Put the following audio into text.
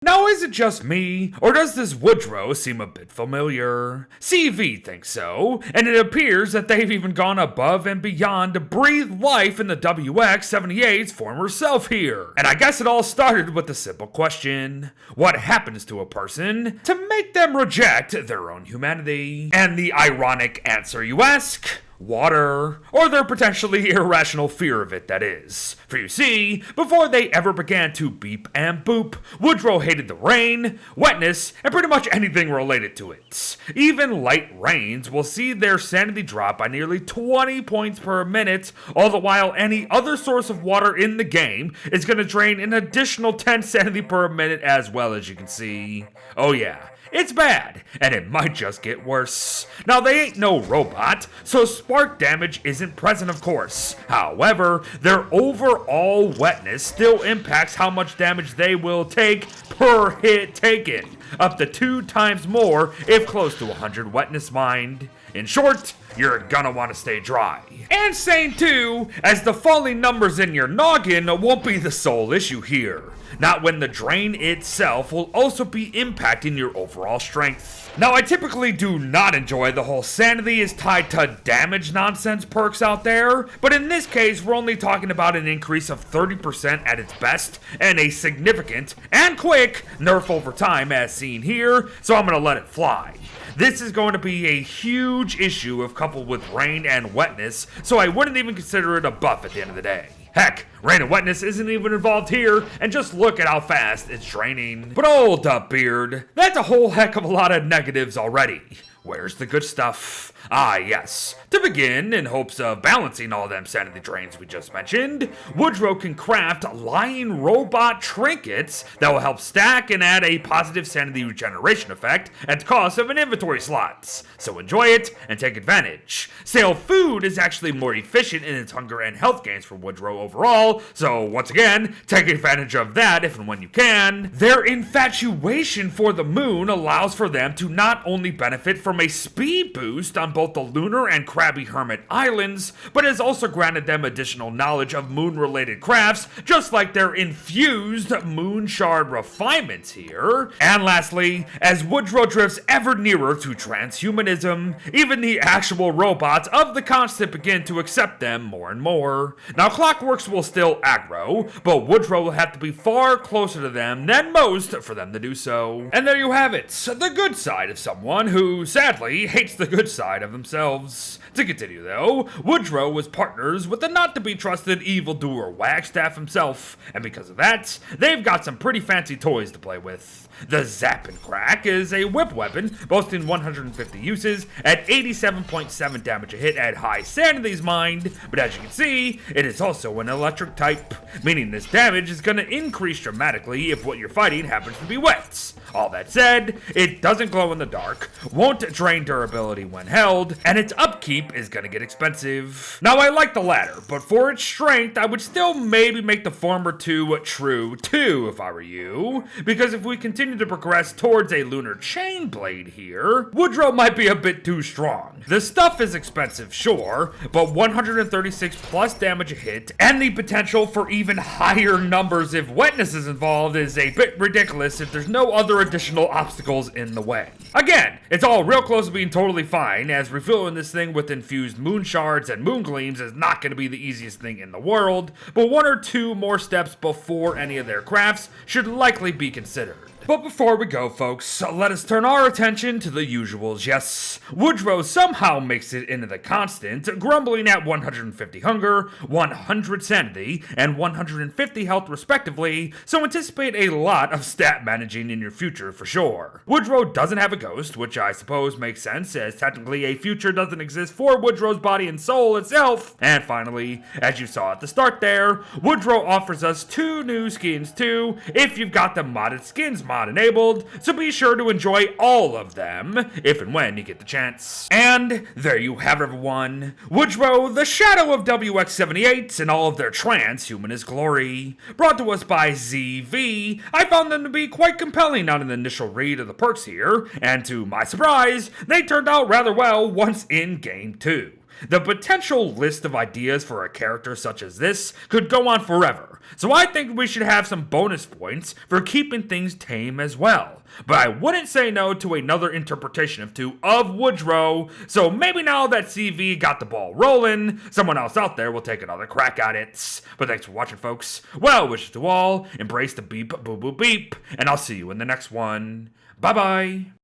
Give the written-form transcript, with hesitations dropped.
Now, is it just me, or does this Woodrow seem a bit familiar? CV thinks so, and it appears that they've even gone above and beyond to breathe life in the WX-78's former self here. And I guess it all started with the simple question: what happens to a person to make them reject their own humanity? And the ironic answer, you ask? Water, or their potentially irrational fear of it, that is. For you see, before they ever began to beep and boop, Woodrow hated the rain, wetness, and pretty much anything related to it. Even light rains will see their sanity drop by nearly 20 points per minute, all the while any other source of water in the game is going to drain an additional 10 sanity per minute as well, as you can see. Oh yeah. It's bad, and it might just get worse. Now, they ain't no robot, so spark damage isn't present, of course. However, their overall wetness still impacts how much damage they will take per hit taken, up to 2 times more if close to 100 wetness mined. In short, you're gonna want to stay dry. And sane too, as the falling numbers in your noggin won't be the sole issue here. Not when the drain itself will also be impacting your overall strength. Now, I typically do not enjoy the whole sanity is tied to damage nonsense perks out there, but in this case, we're only talking about an increase of 30% at its best, and a significant and quick nerf over time as seen here, so I'm gonna let it fly. This is going to be a huge issue if coupled with rain and wetness, so I wouldn't even consider it a buff at the end of the day. Heck, rain and wetness isn't even involved here, and just look at how fast it's draining. But hold up, Beard. That's a whole heck of a lot of negatives already. Where's the good stuff? Ah, yes. To begin, in hopes of balancing all them sanity drains we just mentioned, Woodrow can craft lying robot trinkets that will help stack and add a positive sanity regeneration effect at the cost of an inventory slot. So enjoy it and take advantage. Stale food is actually more efficient in its hunger and health gains for Woodrow overall, so once again, take advantage of that if and when you can. Their infatuation for the moon allows for them to not only benefit from a speed boost on both the Lunar and Krabby Hermit Islands, but has also granted them additional knowledge of moon-related crafts, just like their infused moon shard refinements here. And lastly, as Woodrow drifts ever nearer to transhumanism, even the actual robots of the constant begin to accept them more and more. Now, Clockworks will still aggro, but Woodrow will have to be far closer to them than most for them to do so. And there you have it, the good side of someone who, sadly, hates the good side of themselves. To continue though, Woodrow was partners with the not-to-be-trusted evildoer Wagstaff himself, and because of that, they've got some pretty fancy toys to play with. The Zap and Crack is a whip weapon boasting 150 uses at 87.7 damage a hit at high sanities mined, but as you can see, it is also an electric type, meaning this damage is going to increase dramatically if what you're fighting happens to be wet. All that said, it doesn't glow in the dark, won't drain durability when held, and its upkeep is going to get expensive. Now, I like the latter, but for its strength, I would still maybe make the former two true too if I were you, because if we continue to progress towards a lunar chain blade here, Woodrow might be a bit too strong. The stuff is expensive, sure, but 136 plus damage a hit, and the potential for even higher numbers if wetness is involved is a bit ridiculous if there's no other additional obstacles in the way. Again, it's all real close to being totally fine, as refilling this thing with infused moon shards and moon gleams is not going to be the easiest thing in the world, but 1 or 2 more steps before any of their crafts should likely be considered. But before we go, folks, let us turn our attention to the usuals. Yes, Woodrow somehow makes it into the constant, grumbling at 150 hunger, 100 sanity, and 150 health respectively, so anticipate a lot of stat managing in your future for sure. Woodrow doesn't have a ghost, which I suppose makes sense, as technically a future doesn't exist for Woodrow's body and soul itself. And finally, as you saw at the start there, Woodrow offers us 2 new skins too, if you've got the modded skins mod enabled, so be sure to enjoy all of them if and when you get the chance. And there you have it, everyone. Woodrow, the shadow of WX-78's and all of their transhumanist glory. Brought to us by ZV, I found them to be quite compelling on an initial read of the perks here, and to my surprise, they turned out rather well once in game 2. The potential list of ideas for a character such as this could go on forever, so I think we should have some bonus points for keeping things tame as well. But I wouldn't say no to another interpretation of Woodrow, so maybe now that CV got the ball rolling, someone else out there will take another crack at it. But thanks for watching, folks. Well wishes to all, embrace the beep, boo boo beep, and I'll see you in the next one. Bye bye.